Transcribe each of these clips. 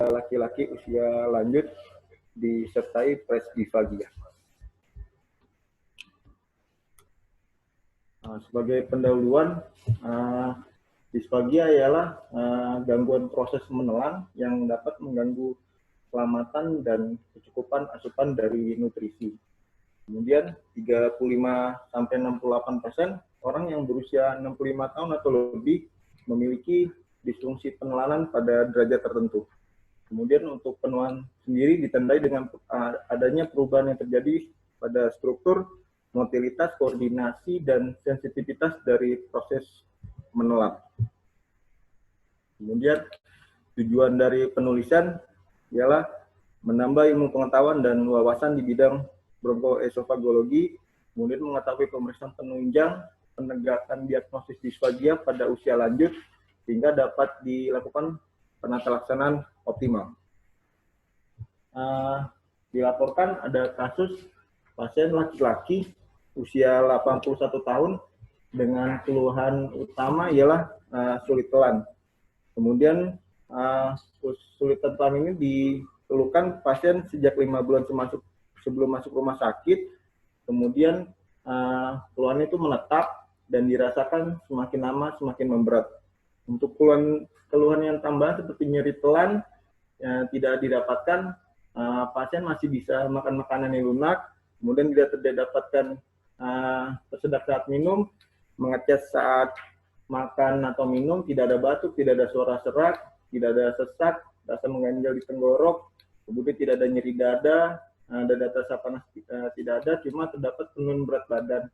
laki-laki usia lanjut disertai presdisfagia. Sebagai pendahuluan, disfagia ialah gangguan proses menelan yang dapat mengganggu keselamatan dan kecukupan asupan dari nutrisi. Kemudian 35-68% orang yang berusia 65 tahun atau lebih memiliki disfungsi penelanan pada derajat tertentu. Kemudian untuk penuaan sendiri ditandai dengan adanya perubahan yang terjadi pada struktur, motilitas, koordinasi, dan sensitivitas dari proses menelan. Kemudian tujuan dari penulisan ialah menambah ilmu pengetahuan dan wawasan di bidang bronkoesofagologi, kemudian mengetahui pemeriksaan penunjang, penegakan diagnosis disfagia pada usia lanjut, sehingga dapat dilakukan penata laksanaan optimal. Dilaporkan ada kasus pasien laki-laki usia 81 tahun dengan keluhan utama ialah sulit telan. Kemudian sulit telan ini dikeluhkan pasien sejak 5 bulan sebelum masuk rumah sakit. Kemudian keluhan itu menetap dan dirasakan semakin lama semakin memberat. Untuk keluhan yang tambahan seperti nyeri telan tidak didapatkan, pasien masih bisa makan makanan yang lunak, kemudian tidak dapatkan tersedak saat minum, mengeces saat makan atau minum, tidak ada batuk, tidak ada suara serak, tidak ada sesak, rasa mengganjal di tenggorok, kemudian tidak ada nyeri dada dasar panas tidak ada, cuma terdapat penurunan berat badan.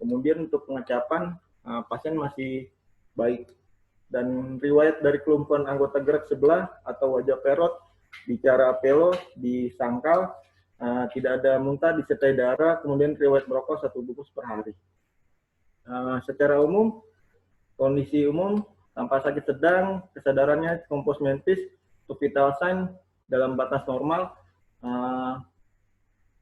Kemudian untuk pengecapan, pasien masih baik. Dan riwayat dari kelumpuhan anggota gerak sebelah atau wajah perot, bicara pelo, di sangkal, tidak ada muntah disertai darah, kemudian riwayat merokok 1 bungkus per hari. Secara umum, kondisi umum tanpa sakit sedang, kesadarannya kompos mentis, untuk vital sign dalam batas normal.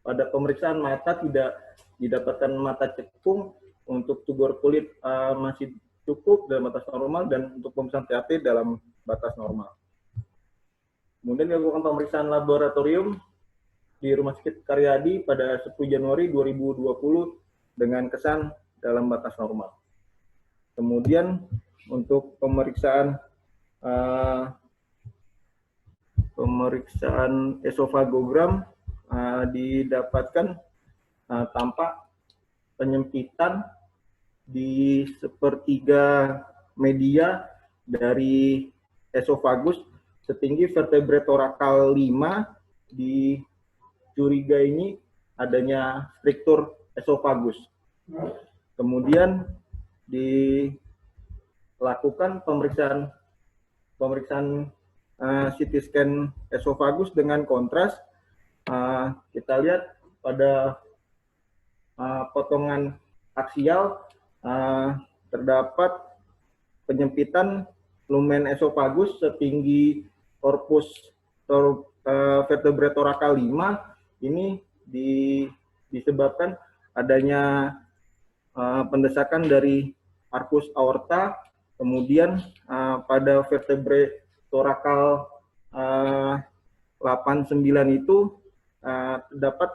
Pada pemeriksaan mata tidak didapatkan mata cekung, untuk tubur kulit masih cukup dalam batas normal, dan untuk pemeriksaan TAT dalam batas normal. Kemudian dilakukan pemeriksaan laboratorium di Rumah Sakit Karyadi pada 10 Januari 2020 dengan kesan dalam batas normal. Kemudian untuk pemeriksaan esofagogram didapatkan tampak penyempitan di sepertiga media dari esofagus setinggi vertebrae torakal 5. Dicurigai ini adanya struktur esofagus. Kemudian dilakukan pemeriksaan CT scan esofagus dengan kontras. Kita lihat pada potongan aksial terdapat penyempitan lumen esofagus setinggi korpus vertebrae torakal 5. Ini disebabkan adanya pendesakan dari arcus aorta. Kemudian pada vertebrae torakal 8-9 itu terdapat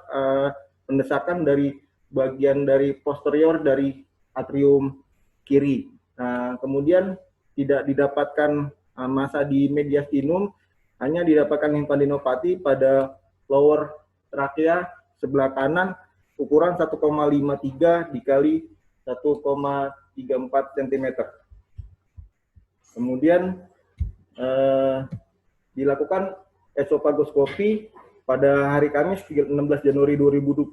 pendesakan dari bagian dari posterior dari atrium kiri. Kemudian tidak didapatkan massa di mediastinum, hanya didapatkan limfadenopati pada lower trachea sebelah kanan, ukuran 1,53 dikali 1,34 cm. Kemudian dilakukan esofagoskopi pada hari Kamis 16 Januari 2020,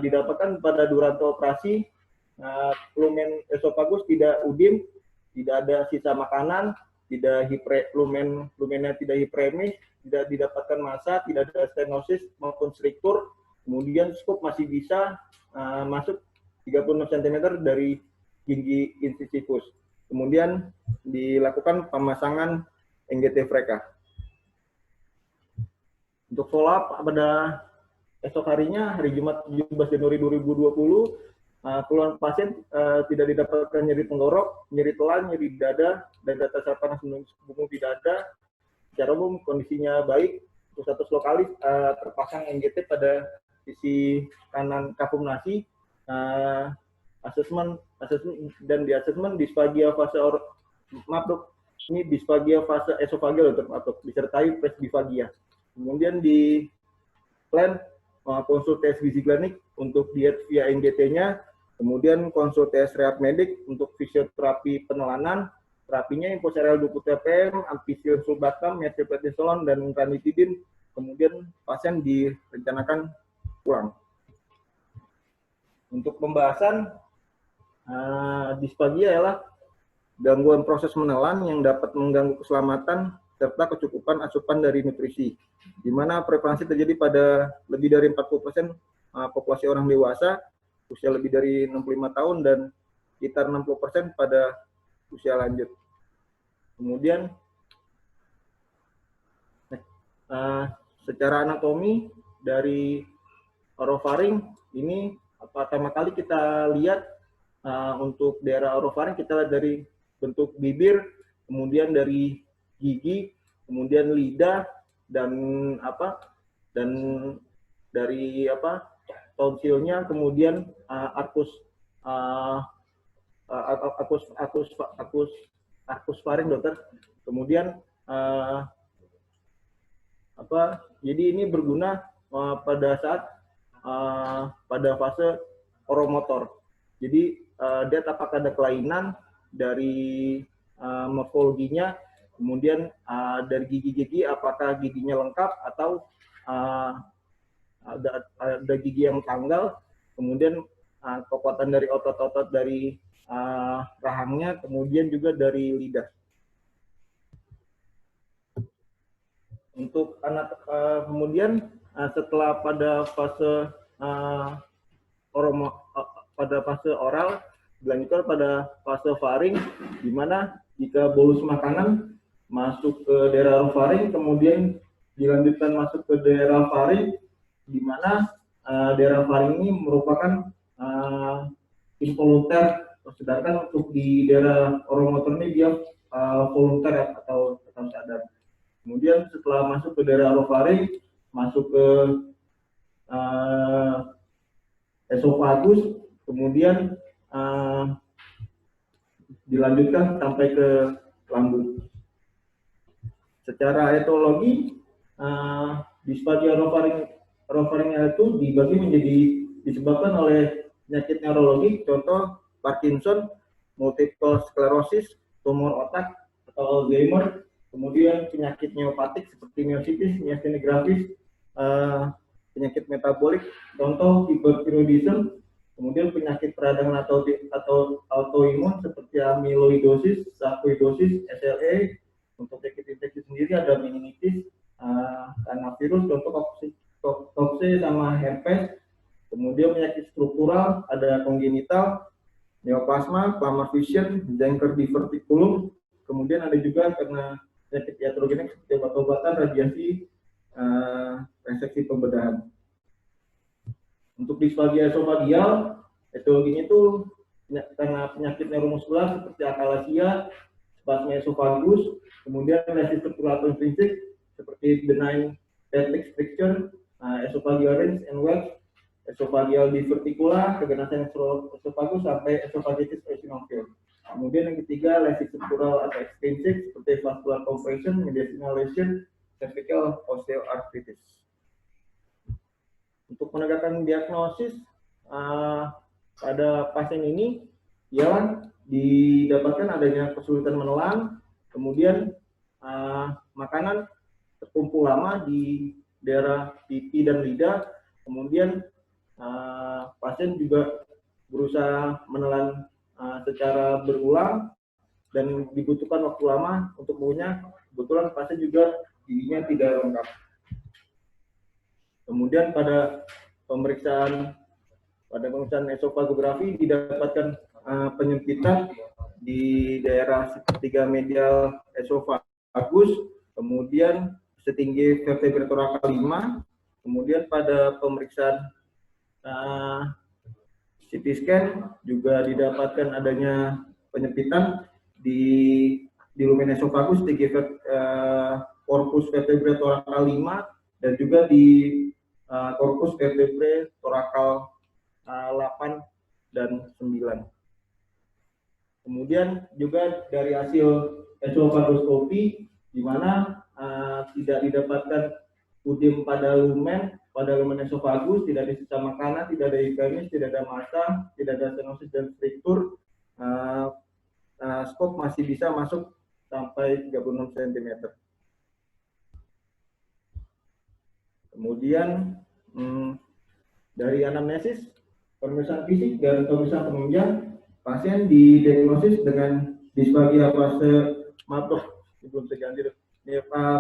didapatkan pada durante operasi lumen esofagus tidak udin, tidak ada sisa makanan, tidak lumennya tidak hiperemis, tidak didapatkan massa, tidak ada stenosis maupun struktur. Kemudian skop masih bisa masuk 36 cm dari gigi incisivus. Kemudian dilakukan pemasangan NGT freka. Untuk follow up pada esok harinya, hari Jumat 17 Januari 2020, keluhan pasien tidak didapatkan nyeri tenggorok, nyeri telan, nyeri dada, dan data panas punggung tidak ada. secara umum kondisinya baik. Untuk status lokalis terpasang NGT pada sisi kanan kapum nasi. Asesmen dan di asesmen disfagia fase ini disfagia fase esofageal disertai presbifagia. Kemudian di plan konsul tes gizi klinik untuk diet via NGT-nya, kemudian konsul tes rehab medik untuk fisioterapi penelanan, terapinya imposerel 20 TPM, ampicillin sulbactam, methylprednisolone, dan ranitidin. Kemudian pasien direncanakan pulang. Untuk pembahasan disfagia ialah gangguan proses menelan yang dapat mengganggu keselamatan serta kecukupan asupan dari nutrisi, di mana prevalensi terjadi pada lebih dari 40% populasi orang dewasa usia lebih dari 65 tahun dan sekitar 60% pada usia lanjut. Kemudian secara anatomi dari orofaring ini pertama kali kita lihat untuk daerah orofaring kita lihat dari bentuk bibir, kemudian dari gigi, kemudian lidah dan dari tonsilnya, kemudian arkus faring dokter. Kemudian jadi ini berguna pada saat pada fase oromotor. Jadi dia apakah ada kelainan dari morfologinya, kemudian dari gigi-gigi apakah giginya lengkap atau ada gigi yang tanggal, kemudian kekuatan dari otot-otot dari rahangnya, kemudian juga dari lidah. Untuk anak kemudian setelah pada fase pada fase oral dilanjutkan pada fase faring, di mana jika bolus makanan masuk ke daerah faring, kemudian dilanjutkan masuk ke daerah faring, di mana daerah faring ini merupakan involunter, sedangkan untuk di daerah oromotor ini dia volunter atau sadar. Kemudian setelah masuk ke daerah orofaring, masuk ke esofagus, kemudian dilanjutkan sampai ke lambung. Secara etologi, disfagia orofaringnya itu dibagi menjadi disebabkan oleh penyakit neurologi, contoh Parkinson, multiple sclerosis, tumor otak atau Alzheimer, kemudian penyakit neopatik seperti myositis, myasthenia gravis, penyakit metabolik, contoh hipertiroidisme, kemudian penyakit peradangan atau autoimun seperti amyloidosis, sarkoidosis, SLE. Untuk penyakit infeksi sendiri ada meningitis, karena virus, contoh kokse sama herpes. Kemudian penyakit struktural ada kongenital, neoplasma, clamar vision, Zenker diverticulum. Kemudian ada juga karena penyakit iatrogenik seperti obat-obatan, radiasi, reseksi pembedahan. Untuk disfagia esofagial, etiologinya itu karena penyakit neuromuskular seperti akalasia, spasme esofagus, kemudian lesi struktural atau intrinsik seperti benign pelvic stricture, esophageal rinse and wax, esophageal diverticula, keganasan esofagus sampai esophagitis eosinophil. Kemudian yang ketiga lesi struktural atau extrinsic seperti vascular compression, mediastinal lesion, cervical osteoarthritis. Untuk penegakan diagnosis pada pasien ini ialah didapatkan adanya kesulitan menelan, kemudian makanan terkumpul lama di daerah pipi dan lidah, kemudian pasien juga berusaha menelan secara berulang dan dibutuhkan waktu lama untuk mengunyah. Kebetulan pasien juga giginya tidak lengkap. Kemudian pada pemeriksaan esofagografi didapatkan penyempitan di daerah segitiga medial esofagus, kemudian setinggi vertebrae thoracal 5. Kemudian pada pemeriksaan CT scan juga didapatkan adanya penyempitan di lumen esofagus, setinggi korpus vertebrae torakal 5 dan juga di korpus vertebrae torakal 8 dan 9. Kemudian juga dari hasil esofagoskopi di mana tidak didapatkan udim pada lumen esofagus, tidak ada sisa makanan, tidak ada ischemia, tidak ada massa, tidak ada stenosis dan struktur. Skop masih bisa masuk sampai 36 cm. Kemudian dari anamnesis, pemeriksaan fisik dan pemeriksaan penunjang, pasien didiagnosis dengan disfagia fase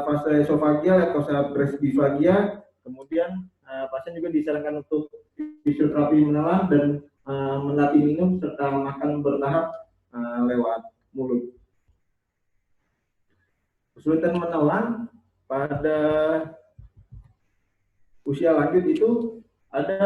fase esofagial atau presdisfagia. Kemudian pasien juga disarankan untuk fisioterapi menelan dan melatih minum serta makan bertahap lewat mulut. Kesulitan menelan pada usia lanjut itu ada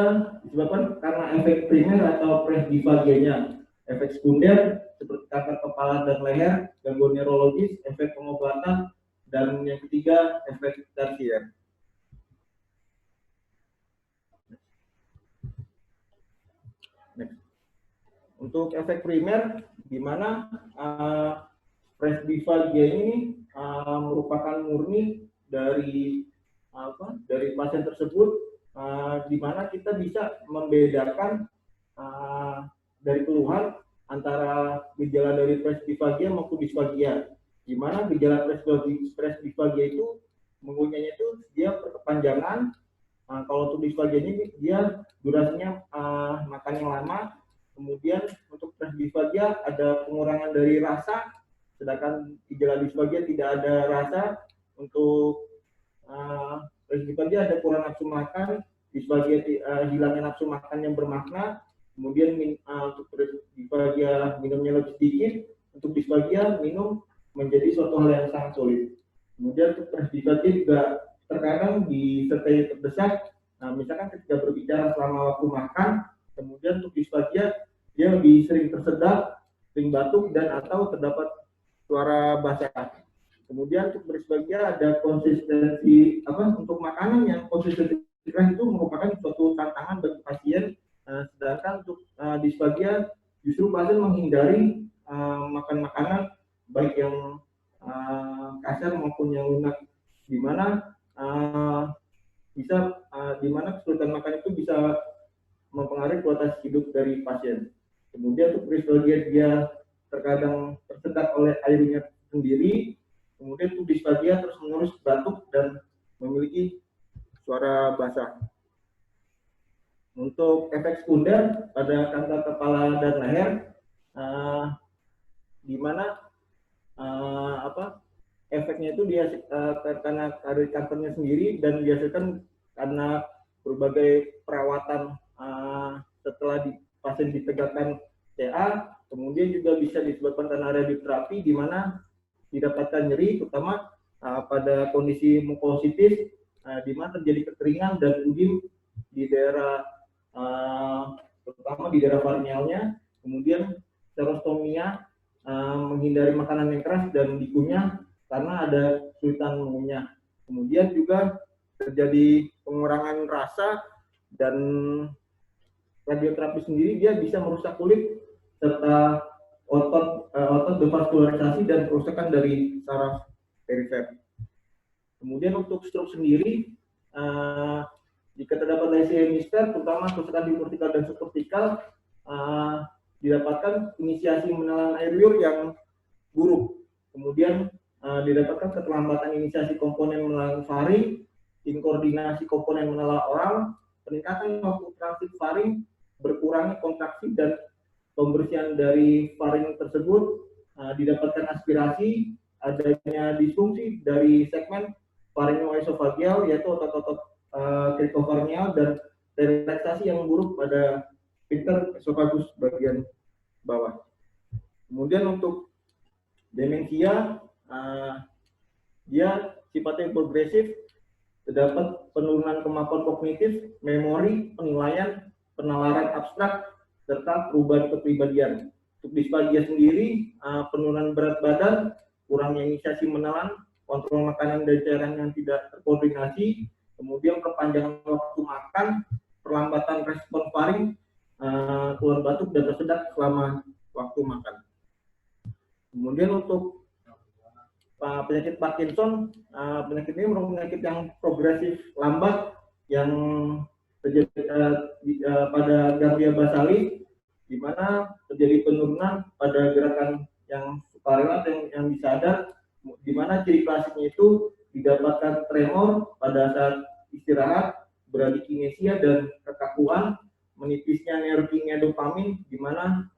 disebabkan karena efek primer atau presdisfagianya, efek sekunder seperti kanker kepala dan leher, gangguan neurologis, efek pengobatan, dan yang ketiga efek tersier. Untuk efek primer, di mana presdisfagia ini merupakan murni dari pasien tersebut, di mana kita bisa membedakan dari keluhan antara gejala dari presdisfagia maupun disfagia. Di mana gejala presdisfagia itu mengunyahnya itu dia berkepanjangan. Kalau untuk disfagia ini dia durasinya makan yang lama. Kemudian untuk presdisfagia ada pengurangan dari rasa, sedangkan gejala disfagia tidak ada rasa. Untuk presdisfagia ada kurang nafsu makan, disfagia hilangnya nafsu makan yang bermakna. Kemudian untuk presdisfagia minumnya lebih sedikit, untuk disfagia minum menjadi suatu hal yang sangat sulit. Kemudian untuk presdisfagia juga terkadang disertai terdesak. Misalkan ketika berbicara selama waktu makan, kemudian untuk disfagia dia lebih sering tersedak, sering batuk, dan atau terdapat suara basah. Kemudian untuk disfagia ada konsistensi untuk makanan yang konsistensi keras itu merupakan suatu tantangan bagi pasien. Sedangkan untuk disfagia justru pasien menghindari makan makanan baik yang kasar maupun yang lunak, di mana di mana kesulitan makan itu bisa mempengaruhi kualitas hidup dari pasien. Kemudian untuk disfagia dia terkadang tersedak oleh airnya sendiri. Kemudian untuk disfagia terus menerus batuk dan memiliki suara basah. Untuk efek sekunder pada kanker kepala dan leher, di mana efeknya itu karena dari kankernya sendiri dan dihasilkan karena berbagai perawatan setelah pasien ditegakkan TA, kemudian juga bisa disebabkan karena radioterapi di mana didapatkan nyeri, terutama pada kondisi mukositis, di mana terjadi kekeringan dan udim di daerah terutama di daerah faringealnya. Kemudian serostomia, menghindari makanan yang keras dan dikunyah karena ada kesulitan mengunyah. Kemudian juga terjadi pengurangan rasa, dan radioterapi sendiri dia bisa merusak kulit serta otot devaskularisasi dan kerusakan dari saraf perifer. Kemudian untuk stroke sendiri, jika terdapat lesi hemisfer, terutama kerusakan di kortikal dan subkortikal, didapatkan inisiasi menelan air liur yang buruk. Kemudian didapatkan keterlambatan inisiasi komponen menelan faring, inkoordinasi komponen menelan oral, peningkatan waktu transit faring, berkurangnya kontraksi dan pembersihan dari faring tersebut, didapatkan aspirasi, adanya disfungsi dari segmen faringoesofagial yaitu otot-otot krikofaringeal dan relaksasi yang buruk pada sphincter esofagus bagian bawah. Kemudian untuk demensia, dia sifatnya progresif, terdapat penurunan kemampuan kognitif, memori, penilaian, penalaran abstrak, serta perubahan kepribadian. Untuk disfagia sendiri, penurunan berat badan, kurangnya inisiasi menelan, kontrol makanan dan cairan yang tidak terkoordinasi, kemudian perpanjangan waktu makan, perlambatan respon faring, keluar batuk dan tersedak selama waktu makan. Kemudian untuk penyakit Parkinson, penyakit ini merupakan penyakit yang progresif lambat yang terjadi pada ganglia basalis, di mana terjadi penurunan pada gerakan yang sukarela yang disadar, di mana ciri klasiknya itu didapatkan tremor pada saat istirahat, bradikinesia dan kekakuan, menipisnya neurokimia dopamin, di mana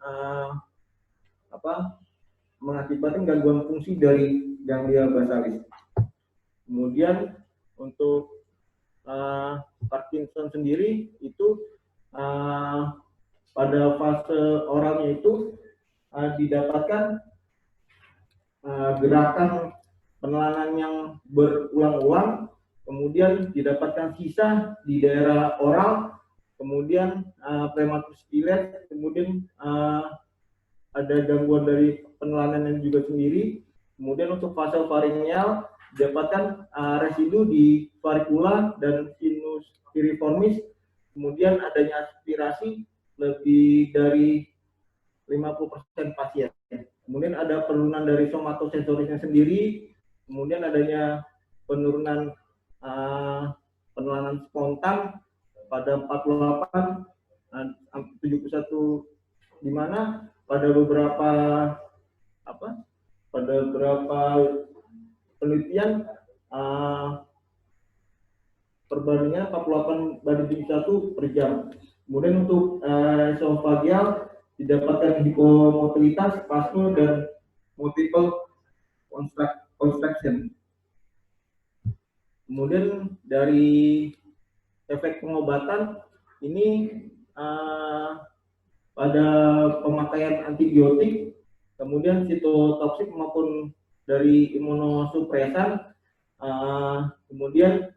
mengakibatkan gangguan fungsi dari ganglia basalis. Kemudian untuk Parkinson sendiri itu pada fase oralnya itu didapatkan gerakan penelanan yang berulang-ulang, kemudian didapatkan sisa di daerah oral, kemudian prematur stilet, kemudian ada gangguan dari penelanan yang juga sendiri. Kemudian untuk fase faringeal didapatkan residu di varicula dan sinus piriformis, kemudian adanya aspirasi lebih dari 50% pasien. Kemudian ada penurunan dari somatosensorisnya sendiri, kemudian adanya penurunan penelanan spontan pada 48, 71, di mana pada beberapa penelitian perbandingan 48 banding 1 per jam. Kemudian untuk esofageal didapatkan hipomotilitas, spasme, dan multiple contraction. Kemudian dari efek pengobatan ini pada pemakaian antibiotik, kemudian sitotoksik maupun dari imunosupresan, kemudian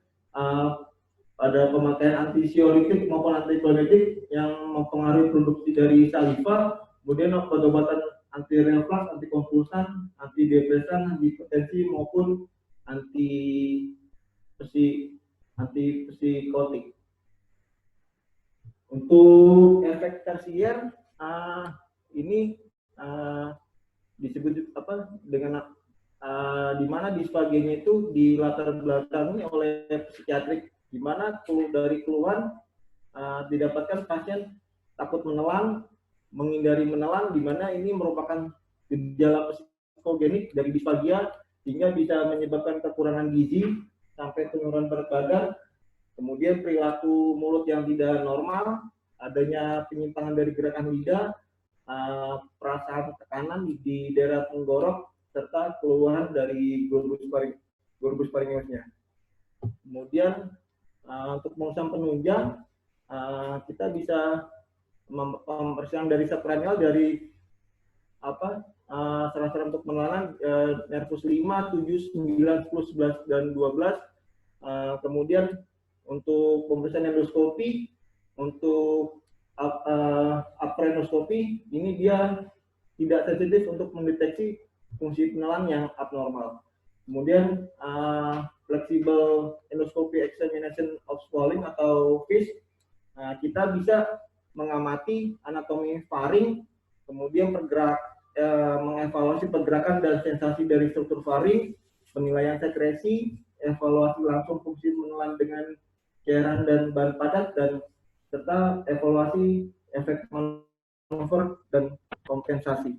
pada pemakaian antisiolitik maupun antikolitik yang mempengaruhi produksi dari saliva, kemudian obat-obatan anti reflux, antikonvulsan, antidepresan, hipertensi maupun antipsikotik. Untuk efek tersier ini disebut dengan di mana disfagenya itu dilatar belakangi oleh psikiatrik, di mana dari keluhan didapatkan pasien takut menelan, menghindari menelan, di mana ini merupakan gejala psikogenik dari disfagia sehingga bisa menyebabkan kekurangan gizi sampai penurunan berat badan. Kemudian perilaku mulut yang tidak normal, adanya penyimpangan dari gerakan lidah, perasaan tekanan di daerah tenggorok, serta keluhan dari globus pharyngeusnya. Kemudian untuk pemeriksaan penunjang, kita bisa pemeriksaan dari subkranial dari salah-salah untuk penelanan nervus 5, 7, 9, 10, 11, dan 12. Kemudian untuk pemeriksaan endoskopi, untuk aprenoskopi, ini dia tidak sensitif untuk mendeteksi fungsi penelan yang abnormal. Kemudian flexible endoscopy examination of swallowing atau FISH, kita bisa mengamati anatomi faring, kemudian mengevaluasi pergerakan dan sensasi dari struktur faring, penilaian sekresi, evaluasi langsung fungsi menelan dengan cairan dan bahan padat, dan serta evaluasi efek manuver dan kompensasi.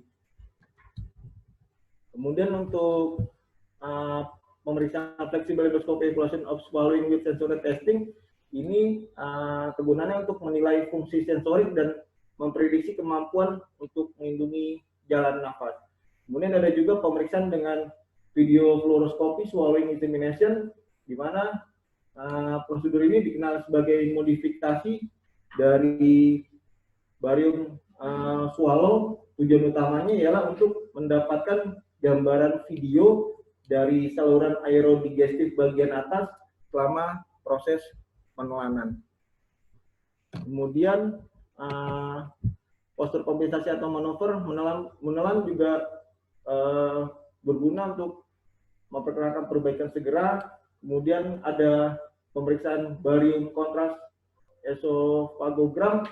Kemudian untuk pemeriksaan flexible endoscopy evaluation of swallowing with sensory testing, ini kegunaannya untuk menilai fungsi sensorik dan memprediksi kemampuan untuk melindungi jalan nafas. Kemudian ada juga pemeriksaan dengan video fluoroskopi swallowing examination, di mana prosedur ini dikenal sebagai modifikasi dari barium swallow. Tujuan utamanya ialah untuk mendapatkan gambaran video dari saluran aerodigestif bagian atas selama proses penelanan. Kemudian postur kompensasi atau manuver menelan juga berguna untuk memperkenalkan perbaikan segera. Kemudian ada pemeriksaan barium kontras esofagogram,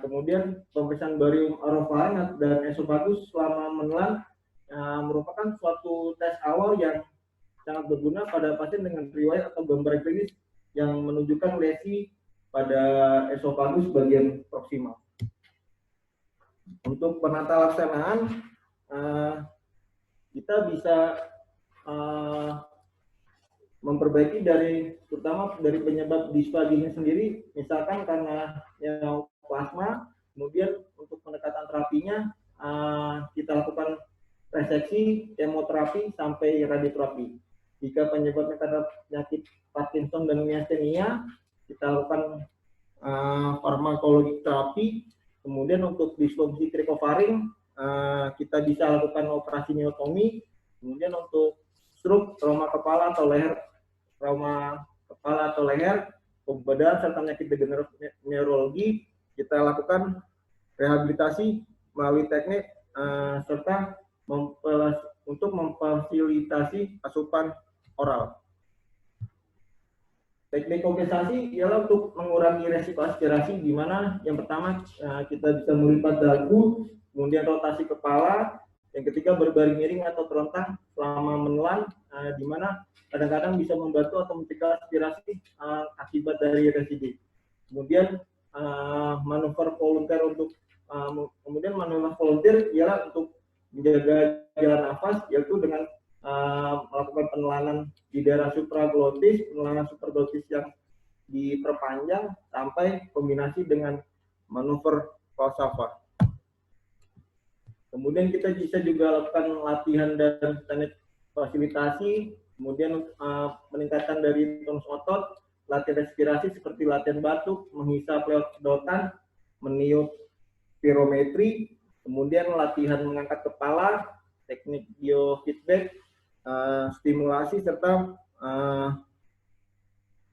kemudian pemeriksaan barium orofaring dan esofagus selama menelan merupakan suatu tes awal yang sangat berguna pada pasien dengan riwayat atau gambaran klinis yang menunjukkan lesi pada esofagus bagian proksimal. Untuk penata laksanaan, kita bisa memperbaiki terutama dari penyebab disfaginya sendiri, misalkan karena neoplasma. Kemudian untuk pendekatan terapinya kita lakukan reseksi, kemoterapi sampai radioterapi. Jika penyebabnya karena penyakit Parkinson dan miastenia, kita lakukan farmakologi terapi. Kemudian untuk disfungsi krikofaring, kita bisa lakukan operasi miotomi. Kemudian untuk stroke, trauma kepala atau leher, pembedahan serta penyakit degeneratif neurologi, kita lakukan rehabilitasi melalui teknik serta untuk memfasilitasi asupan oral. Teknik kompensasi ialah untuk mengurangi resiko aspirasi, di mana yang pertama kita bisa melipat dagu, kemudian rotasi kepala, yang ketiga berbaring miring atau terlentang selama menelan, di mana kadang-kadang bisa membantu atau mencegah aspirasi akibat dari residu. Kemudian manuver volunteer ialah untuk menjaga jalan nafas, yaitu dengan melakukan penelanan di daerah supraglotis, penelanan supraglotis yang diperpanjang sampai kombinasi dengan manuver Valsalva. Kemudian kita bisa juga lakukan latihan dan teknik fasilitasi, kemudian meningkatkan dari tonus otot, latihan respirasi seperti latihan batuk, menghisap lewat sedotan, meniup spirometri, kemudian latihan mengangkat kepala, teknik biofeedback, stimulasi serta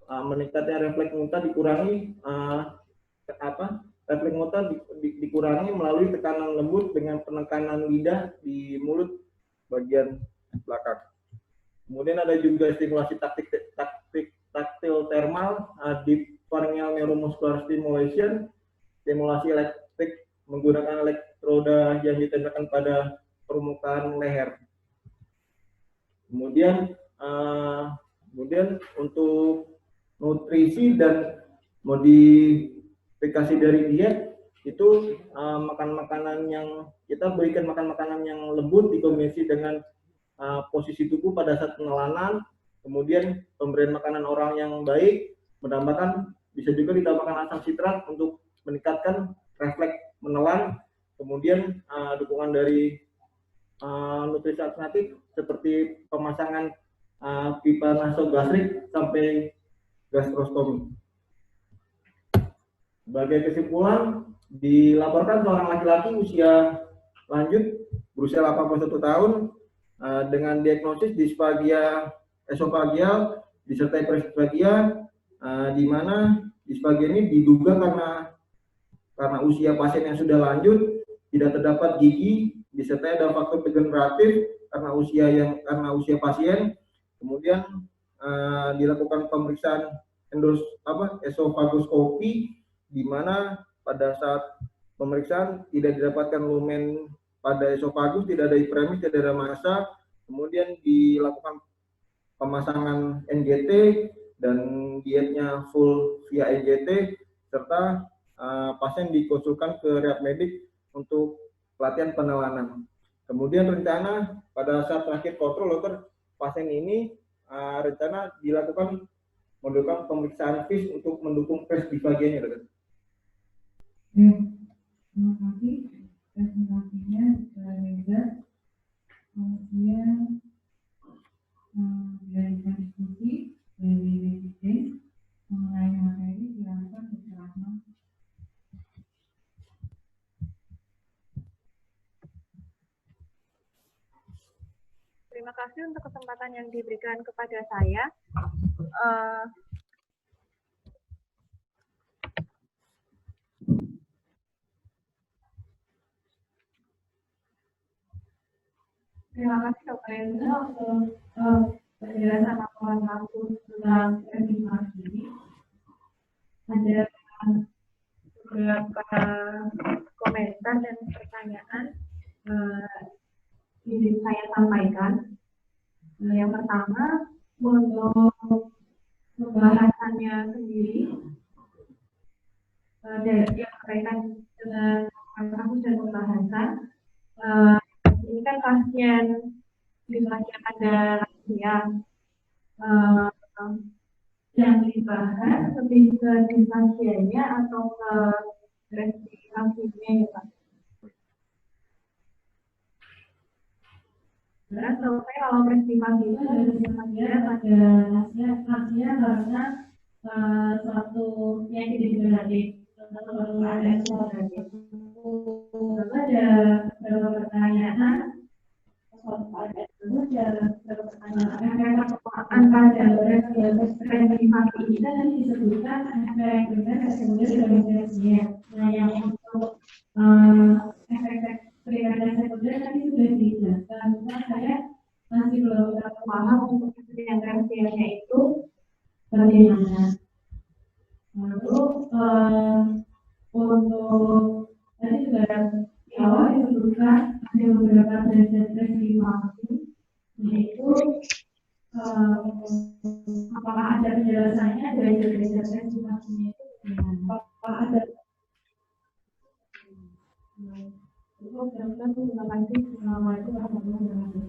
meningkatnya refleks muntah dikurangi refleks muntah dikurangi melalui tekanan lembut dengan penekanan lidah di mulut bagian belakang. Kemudian ada juga stimulasi taktil thermal, deep pharyngeal neuromuscular stimulation, stimulasi elektrik menggunakan elektroda yang ditempelkan pada permukaan leher. Kemudian untuk nutrisi dan modifikasi dari diet itu makanan-makanan yang kita berikan makanan-makanan yang lembut dikombinasi dengan posisi tubuh pada saat penelanan, kemudian pemberian makanan oral yang baik, bisa juga ditambahkan asam sitrat untuk meningkatkan refleks menelan, kemudian dukungan dari nutrisi alternatif seperti pemasangan pipa nasogastrik sampai gastrostomi. Sebagai kesimpulan, dilaporkan seorang laki-laki usia lanjut berusia 81 tahun dengan diagnosis disfagia esofagial disertai presfagia, di mana disfagia ini diduga karena usia pasien yang sudah lanjut, tidak terdapat gigi, disertai ada faktor degeneratif karena usia pasien. Kemudian dilakukan pemeriksaan esofagoskopi, di mana pada saat pemeriksaan tidak didapatkan lumen pada esofagus, tidak ada hiperemis, tidak ada massa. Kemudian dilakukan pemasangan NGT dan dietnya full via NGT, serta pasien dikonsulkan ke rehab medik untuk pelatihan penelanan. Kemudian rencana pada saat terakhir kontrol dokter pasien ini rencana dilakukan pemeriksaan FIS untuk mendukung presdifagianya, dokter. Terima kasih presentasinya Reza. Kemudian dilanjutkan diskusi dari resisten mengenai materi. Silakan Dr. Rahman. Terima kasih untuk kesempatan yang diberikan kepada saya. Terima kasih Dokter Enzo untuk penjelasan laporan kasus tentang reanimasi ini. Ada beberapa komentar dan pertanyaan yang saya sampaikan. Yang pertama, untuk pembahasannya sendiri, yang berkaitan dengan kasus dan pembahasan, ini kan pasien dimana pada lansia, yang dibahas lebih ke dispasianya atau ke restrikasinya ya Pak? Karena selesai kalau restrikasi itu ada dispasinya pada lansia karena suatu yang tidak dibenarkan atau ada lalu ada beberapa pertanyaan antara restrikasi ini tadi disebutkan efek benar kemudian restrikasinya. Nah yang untuk efek primer sekunder tadi sudah dijelaskan. Cuma saya masih belum paham untuk yang tersiarnya itu bagaimana. Lalu untuk tadi juga di awal disebutkan ada beberapa derajat restrikasi, yaitu apakah ada penjelasannya derajat restrikasinya itu bagaimana? Apakah ada terima kasih. Assalamualaikum warahmatullahi wabarakatuh.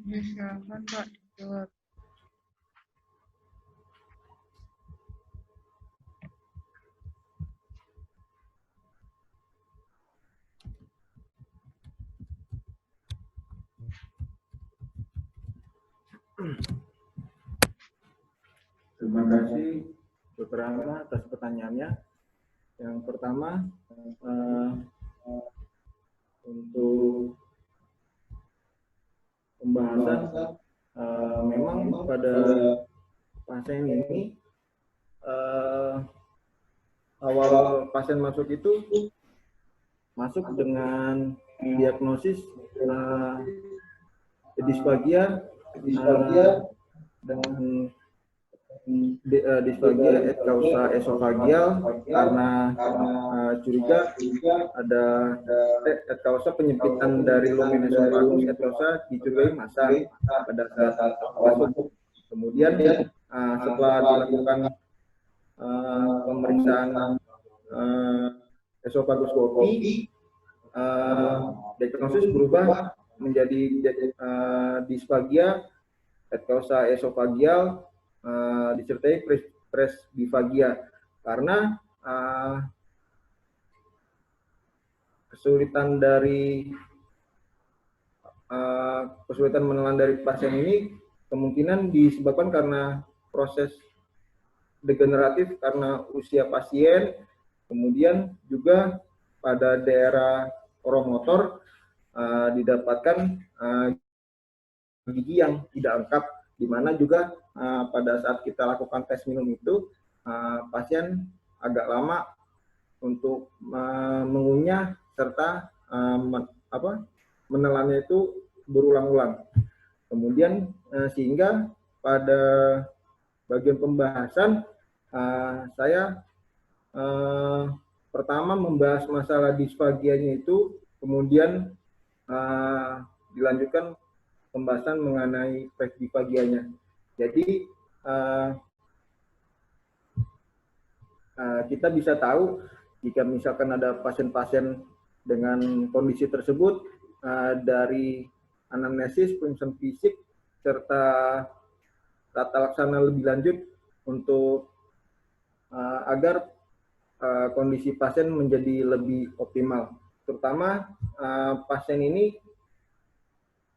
Silakan Pak dijawab. Terima kasih Dr. Angga atas pertanyaannya. Yang pertama, untuk pembahasan, memang pada pasien ini awal pasien masuk itu masuk dengan diagnosis disfagia dengan disfagia et causa esofagial karena curiga ada et causa penyempitan dari lumen esophagus et causa dicurigai massa pada saat masuk. Kemudian setelah dilakukan pemeriksaan esofagoskopi, diagnosis berubah menjadi disfagia et causa esofagial disertai presbifagia karena kesulitan menelan dari pasien ini kemungkinan disebabkan karena proses degeneratif karena usia pasien, kemudian juga pada daerah oromotor didapatkan gigi yang tidak lengkap, di mana juga pada saat kita lakukan tes minum itu pasien agak lama untuk mengunyah serta menelannya itu berulang-ulang. Kemudian sehingga pada bagian pembahasan saya pertama membahas masalah disfagianya itu, kemudian dilanjutkan pembahasan mengenai presbifagianya. Jadi kita bisa tahu jika misalkan ada pasien-pasien dengan kondisi tersebut dari anamnesis, pemeriksaan fisik, serta tata laksana lebih lanjut untuk agar kondisi pasien menjadi lebih optimal. Terutama pasien ini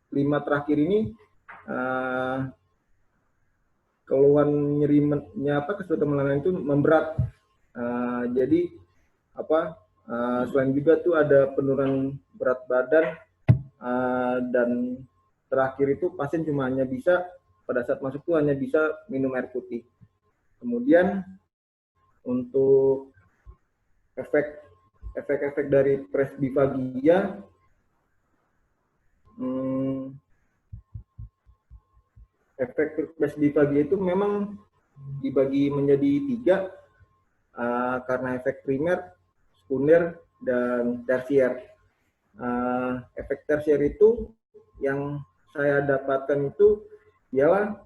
5 terakhir ini keluhan nyerinya kesulitan menelan itu memberat. Jadi selain juga tuh ada penurunan berat badan dan terakhir itu pasien cuma hanya bisa pada saat masuk tuh hanya bisa minum air putih. Kemudian untuk efek efek-efek dari presbifagia, efek presbifagia itu memang dibagi menjadi 3 karena efek primer, sekunder, dan tersier. Efek tersier itu yang saya dapatkan itu ialah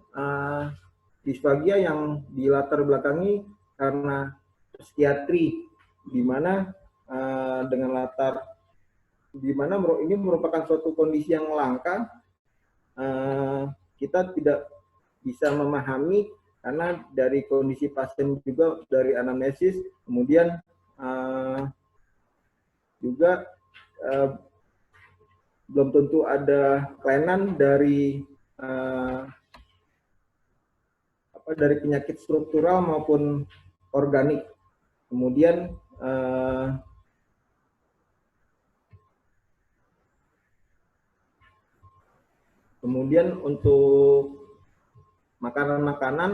disfagia yang dilatar belakangi karena psikiatri, di mana ini merupakan suatu kondisi yang langka. Kita tidak bisa memahami karena dari kondisi pasien juga dari anamnesis, kemudian juga belum tentu ada kelainan dari penyakit struktural maupun organik. Kemudian untuk makanan-makanan,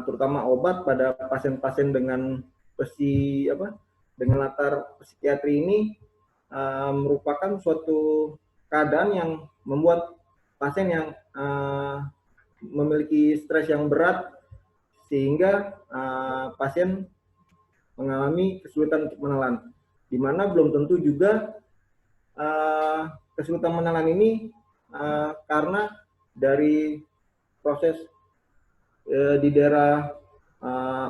terutama obat pada pasien-pasien dengan latar psikiatri ini merupakan suatu keadaan yang membuat pasien yang memiliki stres yang berat, sehingga pasien mengalami kesulitan untuk menelan, di mana belum tentu juga kesulitan menelan ini karena dari proses di daerah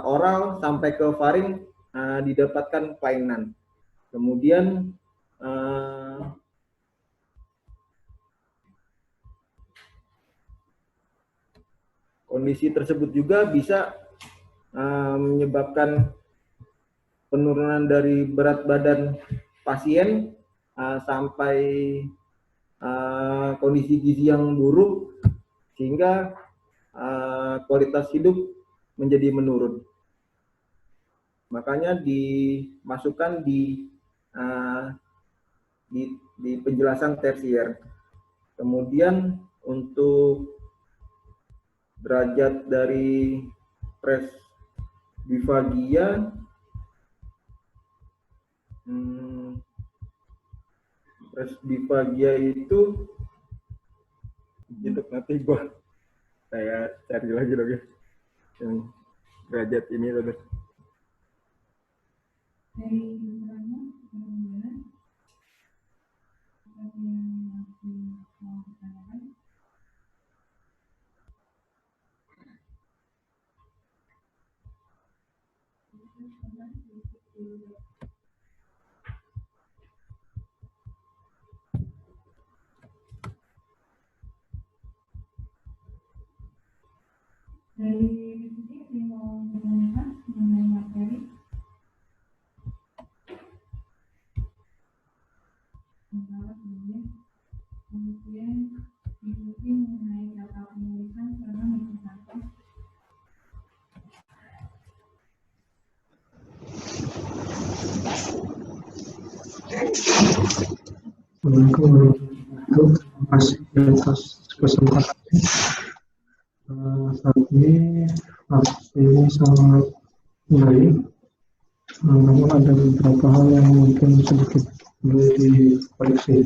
oral sampai ke faring didapatkan kelainan. Kemudian kondisi tersebut juga bisa menyebabkan penurunan dari berat badan pasien sampai kondisi gizi yang buruk, sehingga kualitas hidup menjadi menurun. Makanya dimasukkan di penjelasan tersier. Kemudian untuk derajat dari presbifagia, itu nanti saya cari lagi dong ya, yang derajat ini loh. Dari keterangan, kemudian ada yang masih mau ditanyakan? Dari sini yang mau ditanyakan mengenai materi, kemudian diskusi mengenai data penulisan karena metodologi. Terima kasih atas kesempatan. Saat ini sangat baik, namun ada beberapa hal yang mungkin sedikit perlu dikoreksi.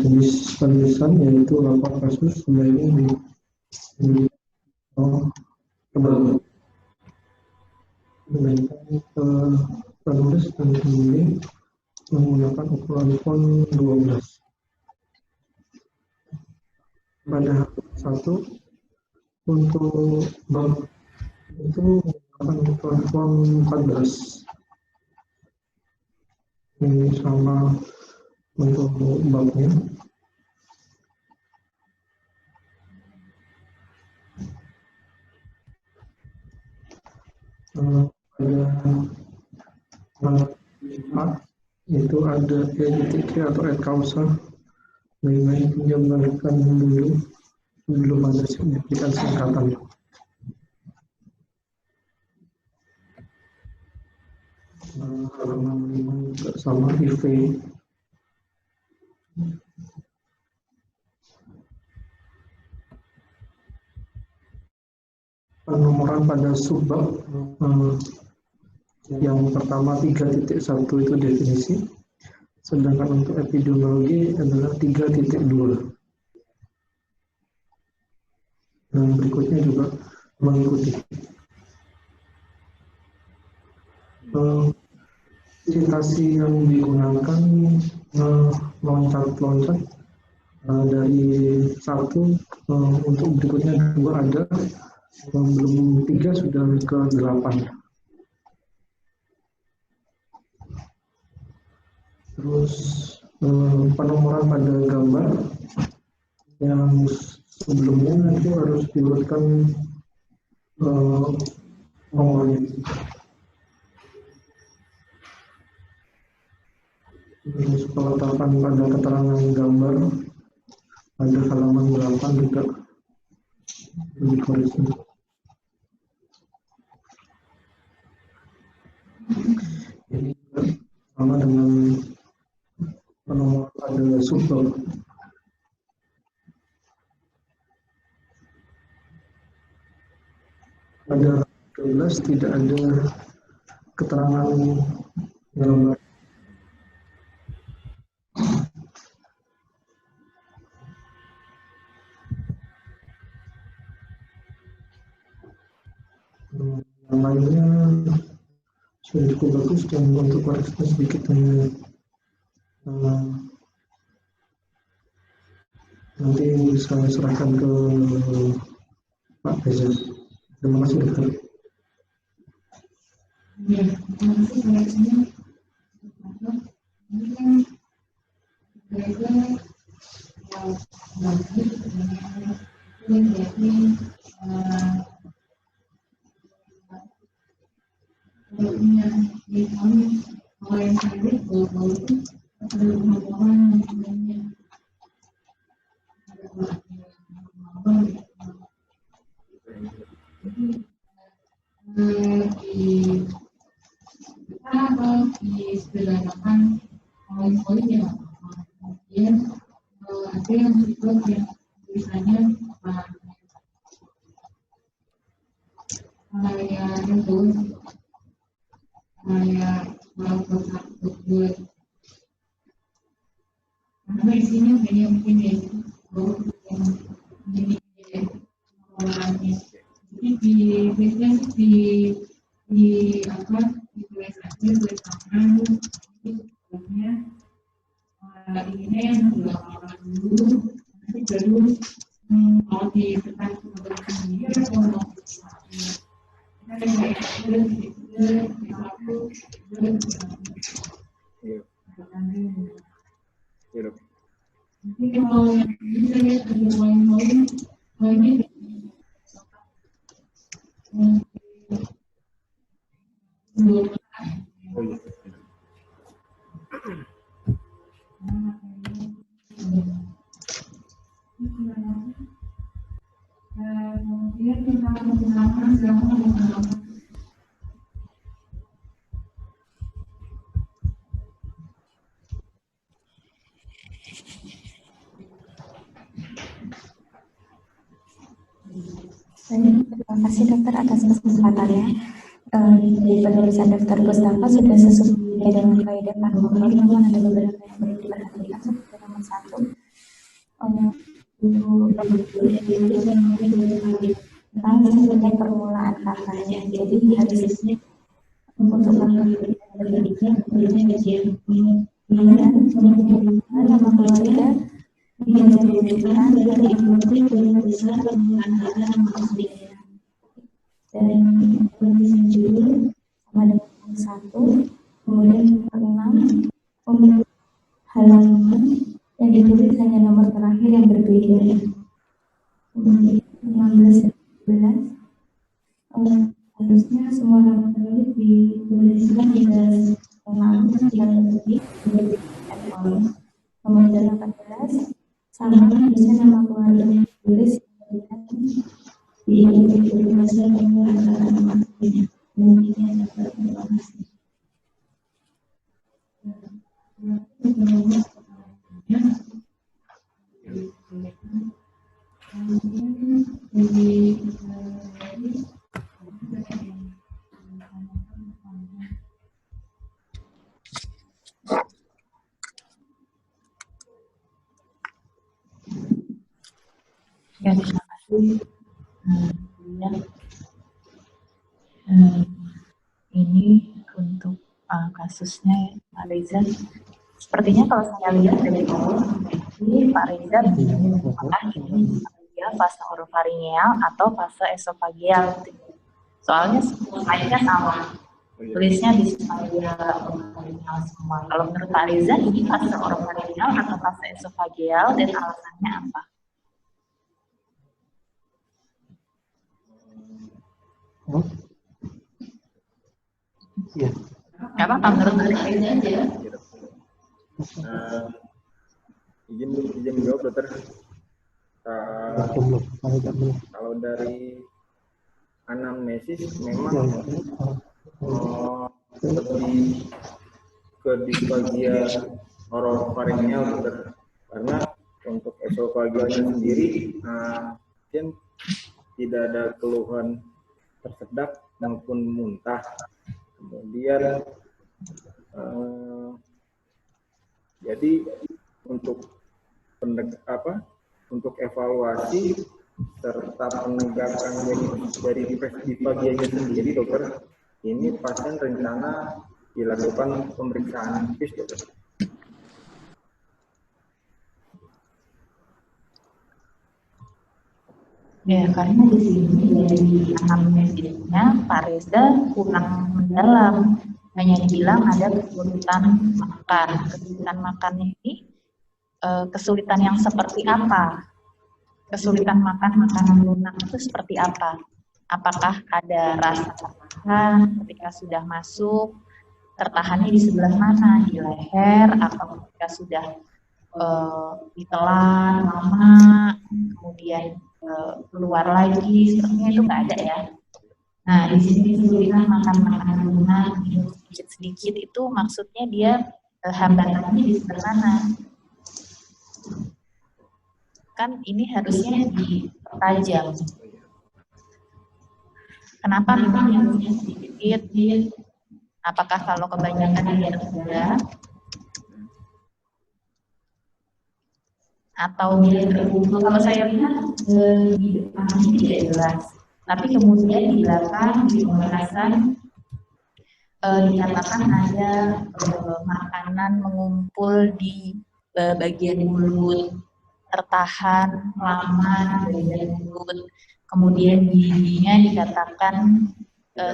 Jenis penulisan yaitu lapor kasus sebaiknya kembali. Penulis dan pemilih menggunakan ukuran font 12. Pada satu untuk bab itu menggunakan ukuran font 14. Ini sama untuk babnya. Pada itu ada e-titik atau e-kausa, baik menjabarkan dulu belum ada signifikan singkatan. Halaman 5 sama IV. penomoran pada subbab yang pertama 3.1 itu definisi, sedangkan untuk epidemiologi adalah 3.2. Dan berikutnya juga mengikuti. Citasi yang digunakan loncat-loncat dari 1 untuk berikutnya 2 ada, belum 3 sudah ke 8. Terus penomoran pada gambar yang sebelumnya itu harus diurutkan nomornya. Terus peletakan pada keterangan gambar pada halaman 8 juga dikoreksi. Ini sama dengan penomoran pada subbab. Pada 13 tidak ada keterangan gambar. Yang lainnya sudah cukup bagus, dan untuk koreksi sedikit nanti saya serahkan ke Pak Reza. Terima kasih, Dokter. Ya, terima kasih koreksinya. Ini kan belajar bagi menjadi punya di kami orang yang sendiri bahwa itu perlu pemahaman yang sebenarnya ada pemahaman. Jadi di atau disederhanakan poin-poin yang kemudian ada yang disebut yang tulisannya kayak itu kayak melakukan satu buat karena isinya banyak mungkin ya yang ini orangnya. Jadi biasanya di apa ditulis aja tulis tangan itu sebenarnya ininya yang dilakukan dulu nanti baru mau ditekan kemudian sendiri atau mau kita kayak nanti kalau bisa lihat ada poin-poin poinnya kemudian kita menggunakan terima kasih dokter atas kesempatannya. Di penulisan Dr. Gustava sudah sesuai dengan kaidah Pak, namun ada beberapa yang perlu diperhatikan. Seperti nomor 1 tentang sebenarnya permulaan katanya. Jadi harusnya untuk pendidikan dan nama keluarga menjadikan dari informasi besar permulaan kata nama keluarga. Dan penulisan judul sama dengan 1, kemudian 6 halaman yang ditulis hanya nomor terakhir yang berbeda. Kemudian 16 dan 17 harusnya semua nama tertulis dituliskan di atas 6 yang lebih. Kemudian 18 sama harusnya nama keluarga yang ditulis di informasi antara nama aslinya. Demikian dapat informasi. Ya, terima kasih. Ya. Ini untuk kasusnya ya, Pak Reza. Sepertinya kalau saya lihat dari awal, ini Pak Reza bingung apakah ini dia fase orofaringeal atau fase esofageal. Soalnya semuanya sama, tulisnya di orofaringeal semua. Kalau menurut Pak Reza, ini fase orofaringeal atau fase esofageal dan alasannya apa? Iya. Nggak apa-apa, menurut Pak Reza aja. Izin menjawab, dokter. Kalau dari anamnesis memang lebih ke disfagia orofaringeal, dokter. Karena untuk esofagealnya sendiri mungkin tidak ada keluhan tersedak maupun muntah. Kemudian jadi untuk untuk evaluasi serta penegakan dari disfagianya sendiri, dokter, ini pasien rencana dilakukan pemeriksaan FIS, dokter. Ya, karena di sini dari anamnesisnya Pak Reza kurang mendalam, hanya dibilang ada kesulitan makan. Kesulitan makannya ini kesulitan yang seperti apa? Kesulitan makan makanan lunak itu seperti apa? Apakah ada rasa tertahan ketika sudah masuk? Tertahannya di sebelah mana? Di leher atau ketika sudah ditelan lama, kemudian keluar lagi, sepertinya itu nggak ada ya. Nah, di sini kesulitan makan makanan lunak sedikit-sedikit itu maksudnya dia hambatannya di sebelah mana? Kan ini harusnya dipertajam. Kenapa memang harusnya sedikit? Apakah kalau kebanyakan dia terbuka? Atau dia terbuka? Kalau saya lihat di depan ini tidak jelas. Tapi kemudian di belakang, di pembahasan, dikatakan ada makanan mengumpul di bagian mulut, tertahan lama di bagian mulut, kemudian giginya dikatakan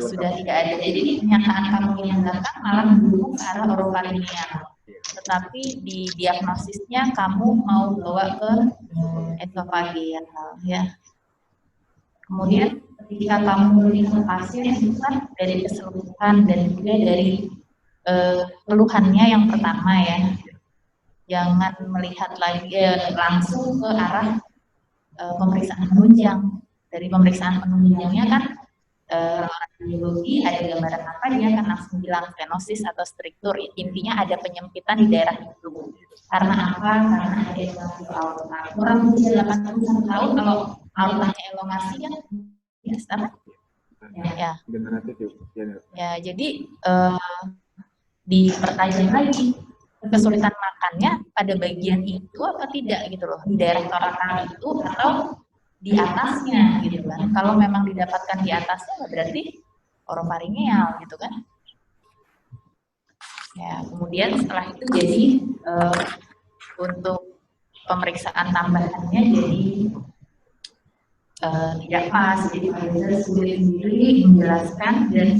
sudah tidak ada. Jadi pernyataan kamu yang belakang malah mendukung ke arah orofaringeal. Tetapi di diagnosisnya kamu mau bawa ke esofageal, ya. Kemudian ketika kamu melihat pasien itu kan dari keseluruhan dan juga dari keluhannya yang pertama ya. Jangan melihat lagi langsung ke arah pemeriksaan penunjang. Dari pemeriksaan penunjangnya kan biologi ada gambaran apa, dia akan langsung bilang stenosis atau struktur. Intinya ada penyempitan di daerah itu. Karena apa? Karena ada elongasi aorta. Orang usia 81 tahun kalau aortanya elongasi kan ya apa? Ya, jadi dipertajam lagi kesulitan makannya pada bagian itu apa tidak gitu loh, di daerah torakal itu atau di atasnya gitu kan. Kalau memang didapatkan di atasnya berarti orofaringeal gitu kan. Ya, kemudian setelah itu jadi untuk pemeriksaan tambahannya jadi tidak pas. Jadi Pak Reza sulit sendiri menjelaskan dan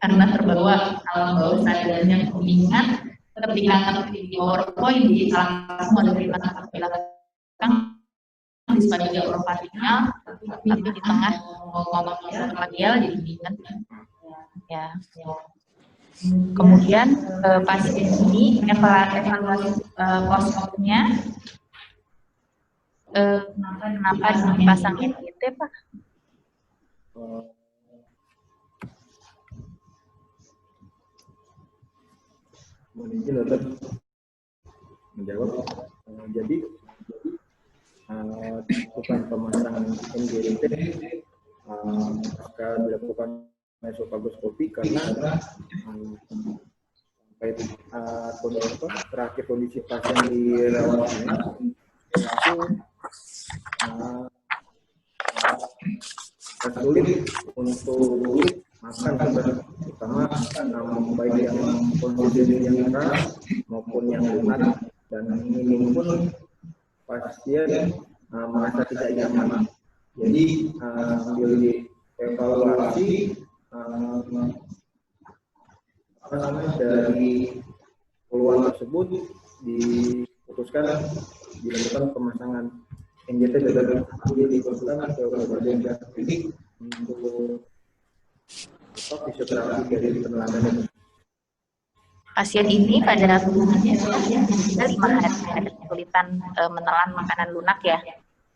karena terbawa alam bawah sadarnya mengingat ketika ngerti di PowerPoint di salah semua dari mata belakang disfagia orofaringeal, tapi di tengah ngomong esofageal jadi bingung ya. Kemudian pasien ini evaluasi post-opnya kenapa dipasang NIT, Pak? Mungkin dokter menjawab. Jadi bukan pemasangan NGRT akan dilakukan esofagoskopi karena sampai terakhir kondisi pasien di rawat itu sulit untuk makan sebenarnya, terutama baik yang kondisi yang keras maupun yang lunak, dan minum pun pasien merasa tidak nyaman. Jadi sambil dievaluasi dari keluhan tersebut diputuskan dilakukan pemasangan NJT dan dilakukan ke bagian klinik untuk fisioterapi dari peneladanan. Pasien ini pada keluhannya sudah 5 hari ada kesulitan menelan makanan lunak ya.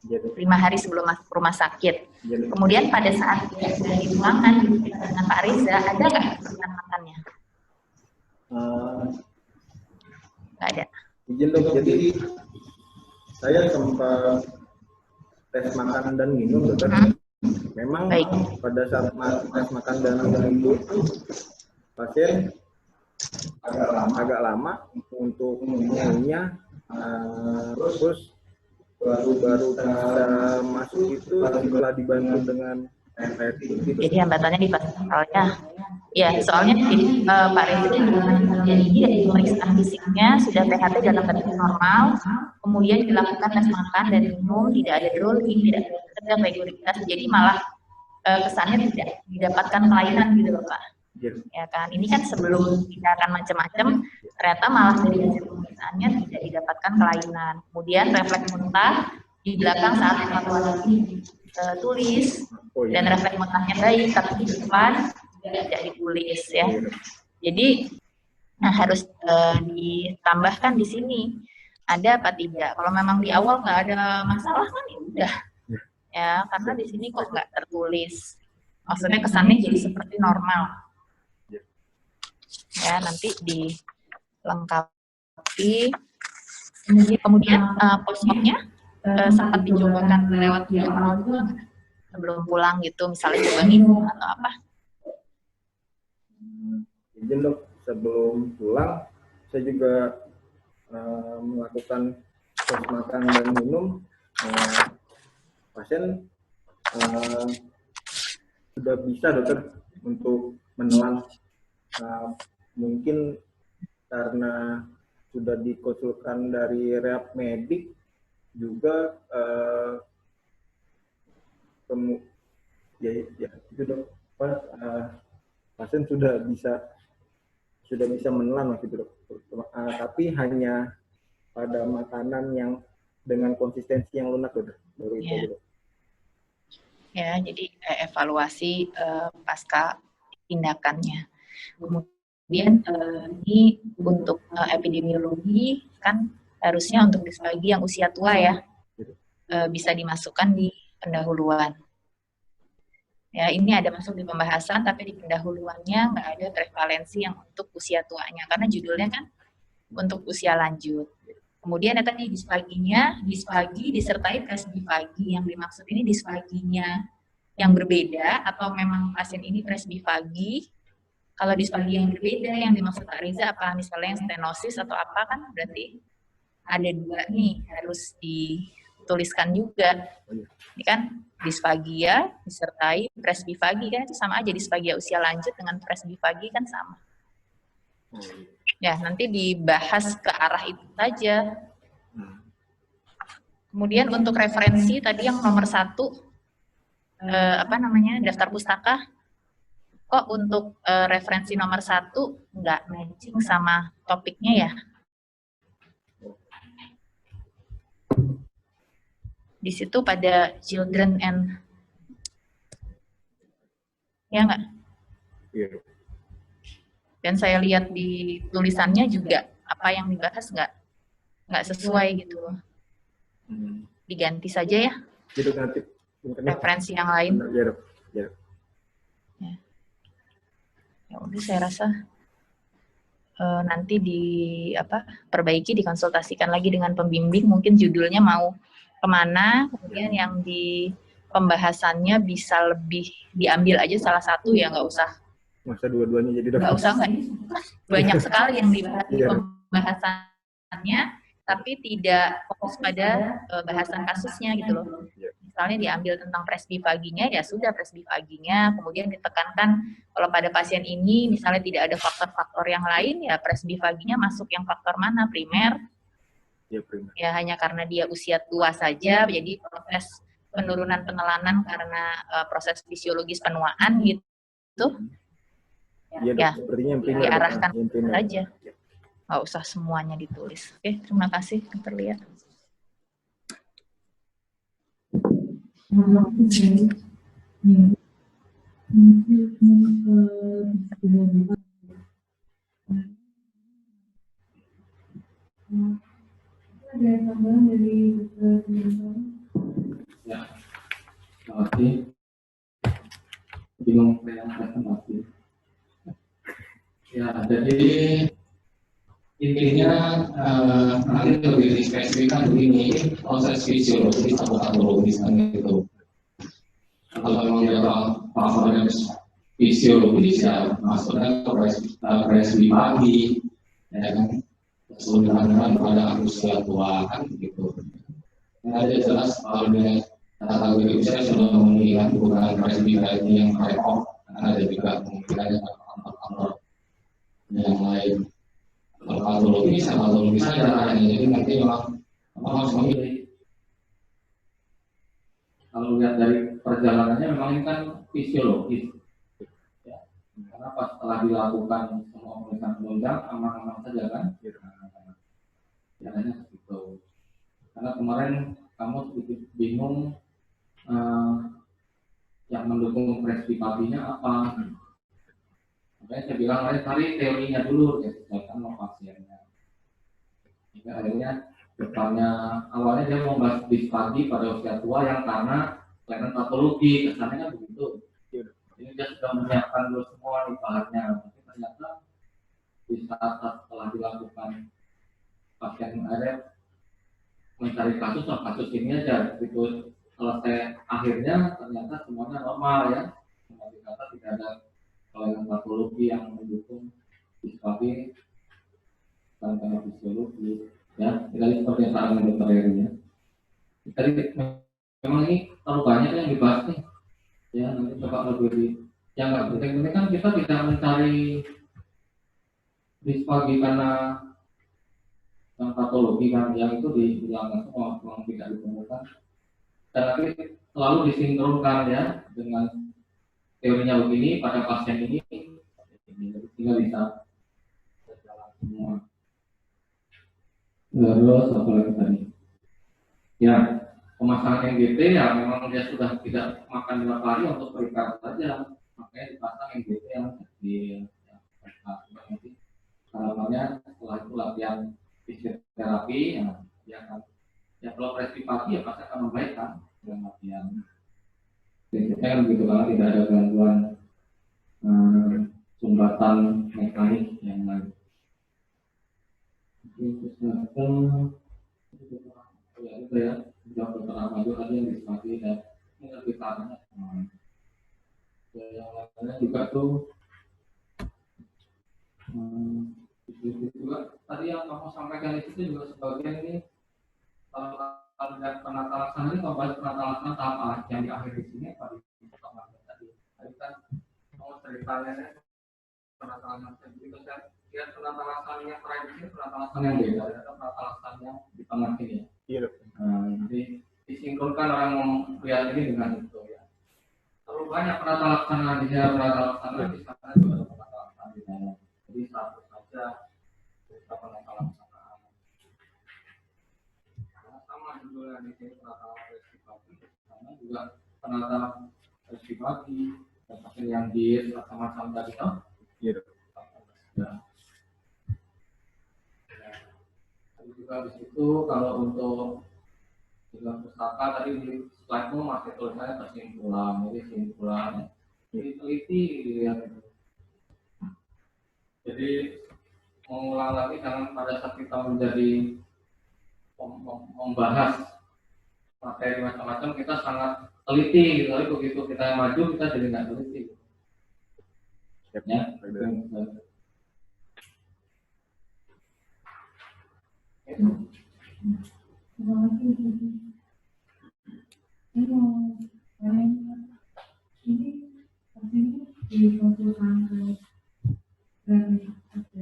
5 hari sebelum masuk rumah sakit. Kemudian pada saat sudah di ruangan dengan Pak Reza, ada nggak kesulitan makannya? Nggak ada. Izin dok, jadi saya sempat tes makan dan minum, dokter. Memang Baik. pada saat tes makan dan minum itu pasien agak lama untuk mengunyah, terus baru bisa masuk itu setelah dibantu dengan air putih. Jadi hambatannya di pasalnya. Ya, soalnya jadi Pak Reza dengan jadi dari pemeriksaan fisiknya sudah THT dalam batas normal, kemudian dilakukan tes makan dan minum, tidak ada drooling, tidak ada regularitas, jadi malah kesannya tidak didapatkan kelainan gitu loh Pak. Ya kan, ini kan sebelum kita akan macam-macam, ternyata malah dari hasil pemeriksaannya tidak didapatkan kelainan. Kemudian refleks muntah di belakang saat evaluasi tulis, dan refleks muntahnya baik, tapi di depan tidak ditulis ya. Jadi harus ditambahkan di sini ada apa tidak. Kalau memang di awal nggak ada masalah kan ya udah ya, karena di sini kok nggak tertulis. Maksudnya kesannya jadi seperti normal. Ya, nanti dilengkapi. Kemudian post-opnya sempat dicobakan lewat video oral juga sebelum pulang gitu, misalnya coba minum atau apa? Izin dok, sebelum pulang saya juga melakukan tes makan dan minum. Pasien sudah bisa dokter untuk menelan, mungkin karena sudah dikonsulkan dari rehab medik juga, ya itu dok, pasien sudah bisa menelan gitu dok, tapi hanya pada makanan yang dengan konsistensi yang lunak dok, baru itu dok. Ya, jadi evaluasi pasca tindakannya. Kemudian ini untuk epidemiologi kan harusnya untuk disbagi yang usia tua ya, bisa dimasukkan di pendahuluan. Ya, ini ada masuk di pembahasan, tapi di pendahuluannya nggak ada prevalensi yang untuk usia tuanya, karena judulnya kan untuk usia lanjut. Kemudian ya tadi disfaginya, disfagi disertai presbifagi. Yang dimaksud ini disfaginya yang berbeda atau memang pasien ini presbifagi. Kalau disfagi yang berbeda, yang dimaksud Pak Reza apa? Misalnya yang stenosis atau apa kan berarti ada 2 nih, harus dituliskan juga. Ini kan disfagia disertai presbifagi, kan itu sama aja, disfagia usia lanjut dengan presbifagi kan sama. Ya, nanti dibahas ke arah itu saja. Kemudian untuk referensi tadi yang nomor 1, daftar pustaka. Kok untuk referensi nomor 1 nggak matching sama topiknya ya? Di situ pada children and, ya nggak? Iya. Dan saya lihat di tulisannya juga apa yang dibahas nggak sesuai gitu. Diganti saja ya. Jadi nanti referensi yang lain. Ya, dok. Ya. Ya udah, saya rasa nanti perbaiki, dikonsultasikan lagi dengan pembimbing, mungkin judulnya mau kemana, kemudian yang di pembahasannya bisa lebih diambil aja salah satu ya, nggak usah masa dua-duanya jadi dok. Nggak usah, banyak sekali yang dibahas di pembahasannya, tapi tidak fokus pada bahasan kasusnya gitu loh. Misalnya diambil tentang presbifaginya, ya sudah presbifaginya, kemudian ditekankan kalau pada pasien ini misalnya tidak ada faktor-faktor yang lain, ya presbifaginya masuk yang faktor mana, primer, ya hanya karena dia usia tua saja, jadi proses penurunan penelanan karena proses fisiologis penuaan gitu, ya sepertinya yang primer, diarahkan yang primer saja, nggak usah semuanya ditulis. Oke, terima kasih, terlihat. Ada tambahan dari ya, terima kasih. Bingung yang presentasi. Ya, jadi intinya nanti lebih spesifikkan begini, proses fisiologis atau patologis kan gitu. Kalau memang dia faktornya fisiologis ya maksudnya presbifagi, ya kan, kesulitan pada usia tua kan gitu. Nah, ada jelas kalau dia kategori usia sudah mengingat bukan presbifagi yang rekor, ada juga kemungkinan faktor yang lain. Kalau patologis saja, jadi nanti memang harus memilih. Kalau lihat dari perjalanannya memang ini kan fisiologis, ya. Karena pas setelah dilakukan semua pemeriksaan penunjang aman-aman saja kan, jalannya segitu. Karena kemarin kamu sedikit bingung yang mendukung presbifaginya apa. Makanya saya bilang cari teorinya dulu, ya sesuaikan sama pasiennya. Hingga akhirnya depannya awalnya dia mau bahas disfagi pada usia tua yang karena kelainan patologi, kesannya kan begitu. Ini dia sudah menyiapkan dulu semua di bahannya, tapi ternyata di saat setelah dilakukan pasien ada mencari kasus ini aja, begitu selesai akhirnya ternyata semuanya normal ya, semua dikata tidak ada kelainan patologi yang mendukung disfagi dan karena fisiologi. Ya, kita lihat seperti yang saran dokter Eri ya. Tadi memang ini terlalu banyak yang dibahas nih. Ya, nanti coba lebih di. Yang nggak penting kan kita tidak mencari disfagi karena yang patologi kan, yang itu dihilangkan semua, memang tidak ditemukan. Dan nanti selalu disinkronkan ya dengan teorinya begini pada pasien ini tinggal bisa jalan semua. Terus apa lagi tadi? Ya, pemasangan NGT ya memang dia sudah tidak makan 5 hari untuk perikat saja, makanya dipasang NGT yang kecil. Ya, nanti harapannya setelah itu latihan fisioterapi, ya kan. Ya kalau presbifagi ya pasti akan membaikkan dengan latihan. Prinsipnya kan begitu, karena tidak ada gangguan sumbatan mekanik yang lain. Ya itu ya, jawab dokter Ahmad tadi yang disepakati dan ini lebih tanya. Yang lainnya juga tuh juga tadi yang kamu sampaikan itu juga sebagian ini kalau lihat penata laksana ini membahas penata laksana tahap akhir yang di akhir di sini apa di tadi kan kamu ceritanya penata laksana itu kan lihat penata laksana yang terakhir ini penata laksana yang beda, ada penata laksana yang di tengah ini. Iya. Jadi disinkronkan orang melihat ini dengan itu ya. Terlalu banyak penata laksana di sana, penata laksana di sana juga ada penata laksana di sana. Jadi satu saja kita penata laksana. Sama judulnya di sini penata presbifagi, sama juga penata presbifagi, seperti yang di macam-macam tadi kan. Iya. Ya. Tapi juga di situ kalau untuk dalam pustaka tadi di slide itu masih tulisannya kesimpulan, jadi kesimpulan diteliti dilihat. Jadi mengulang lagi jangan pada saat kita menjadi membahas materi macam-macam kita sangat teliti, tapi begitu kita yang maju kita jadi nggak teliti. Ya. Terima kasih. Saya mau tanya, ini pastinya dikonsultan ke dari apa?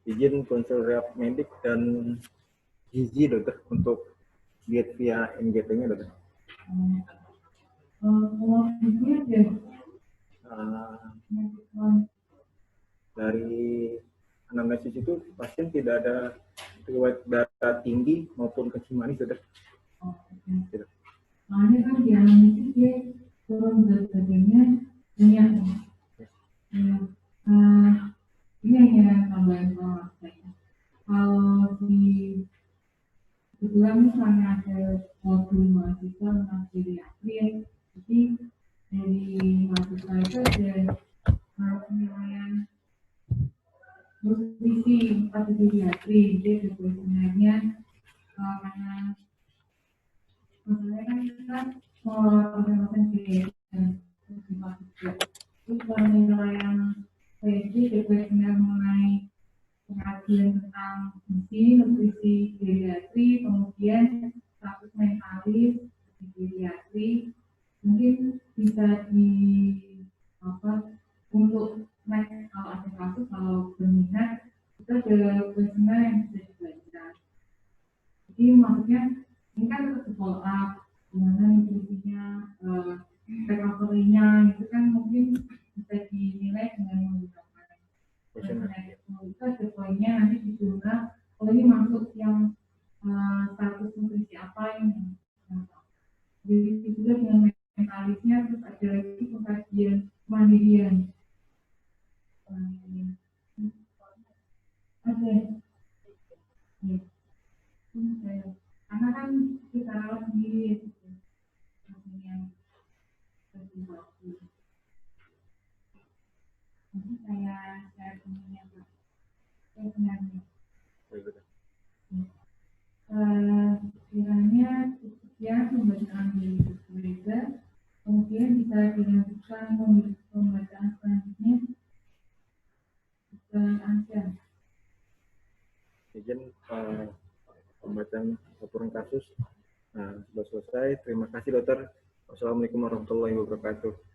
Izin konsul rehab medik dan gizi dokter untuk diet via NGT-nya dokter. Kalau ini ada Dari anamnesis itu pasien tidak ada riwayat darah tinggi maupun kencing manis dokter. Tidak. Soalnya kan di anamnesis dia turun berat badannya banyak. Ini hanya tambahan soal saya. Kalau di kebetulan misalnya ada modul mahasiswa tentang geriatri, jadi dari mahasiswa itu ada penilaian nutrisi pada geriatri, jadi sebenarnya karena masalahnya kan kita orang-orang geriatri mahasiswa, terus penilaian PhD sebenarnya mengenai pengajian tentang gizi, nutrisi geriatri, kemudian status mentalis di geriatri, mungkin bisa di untuk next kalau ada kasus, kalau berminat kita ada kuesioner yang bisa dibaca. Jadi maksudnya ini kan tetap follow up, gimana nutrisinya, recovery-nya itu kan mungkin bisa dinilai dengan menggunakan itu ada poinnya nanti dijual. Kalau ini masuk yang status nutrisi apa ini, jadi juga dengan mentalisnya, terus ada lagi pengkajian mandirian. Ada ya. Karena kan kita rawat sendiri yang terjadi. Nanti saya punya Pak. Saya sebenarnya kiranya ya pembacaan di gereja, kemudian bisa dilanjutkan pembacaan selanjutnya ke Ansyah. Izin pembacaan laporan kasus sudah selesai. Terima kasih dokter. Wassalamualaikum warahmatullahi wabarakatuh.